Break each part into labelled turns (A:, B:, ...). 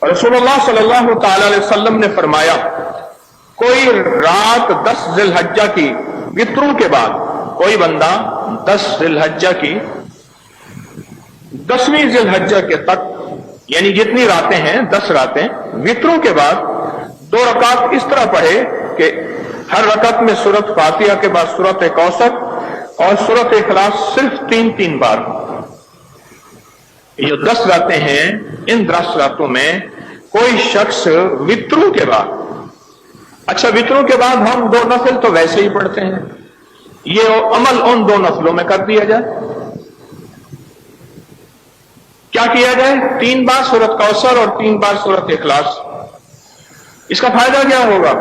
A: रसूलुल्लाह सल्लल्लाहु ताला अलैहि वसल्लम ने फरमाया, कोई रात 10 ज़िलहज्जा की वित्रों के बाद, कोई बंदा 10 ज़िलहज्जा की 10वीं ज़िलहज्जा के तक, यानी जितनी रातें हैं 10 रातें, वित्रों के बाद 2 रकात इस तरह पढ़े कि हर रकात में सूरत फातिहा के बाद सूरत कौसर और सूरत इखलास सिर्फ 3-3 बार। ये 10 रातें हैं, इन 10 रातों में कोई शख्स वित्रों के बाद, अच्छा वित्रों के बाद हम 2 नफल तो वैसे ही पढ़ते हैं, ये अमल उन 2 नफलों में कर दिया जाए। क्या किया जाए? 3 बार सूरत कौसर और 3 बार सूरत इखलास। इसका फायदा क्या होगा?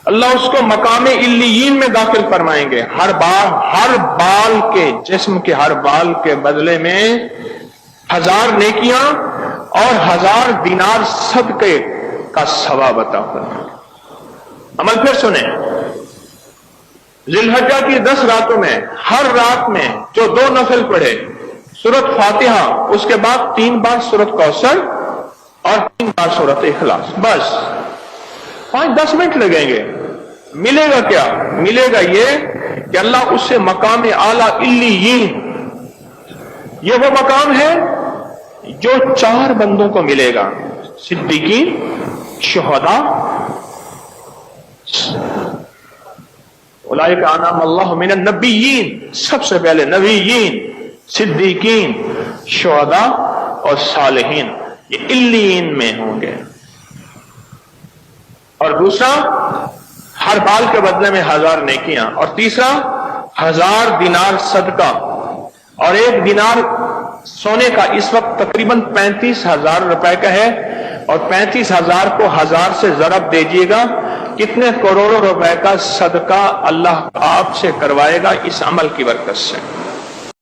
A: अल्लाह उसको मकाम इल्लियीन में दाखिल फरमाएंगे। हर बाल के जिस्म के हर बाल के बदले में 1000 नेकियां और 1000 दिनार सदके का सवाब अता होगा। अमल फिर सुने, ज़िलहज्जा की 10 रातों में हर रात में जो 2 नफल पढ़े, सूरत फातिहा, उसके बाद 3 बार सूरत कौसर और 3 बार सूरत इखलास, बस 5-10 मिनट लगेंगे। मिलेगा क्या? मिलेगा ये कि अल्लाह उससे मकाम आला इल्लियीन, ये वो मकाम है जो 4 बंदों को मिलेगा, सिद्दीकीन, शुहदा, उलाइका अनअम अल्लाहु मिनन नबिय्यीन, सबसे पहले नबिय्यीन, सिद्दीकीन, शुहदा और सालिहीन, ये इल्लियीन में होंगे। और दूसरा, हर बाल के बदले में 1000 नेकियां, और तीसरा 1000 दिनार सदका, और 1 दिनार सोने का इस वक्त तकरीबन 35,000 रुपए का है, और 35,000 को 1000 से ज़रब दीजिएगा, कितने करोड़ों रुपए का सदका अल्लाह आपसे करवाएगा इस अमल की बरकत से।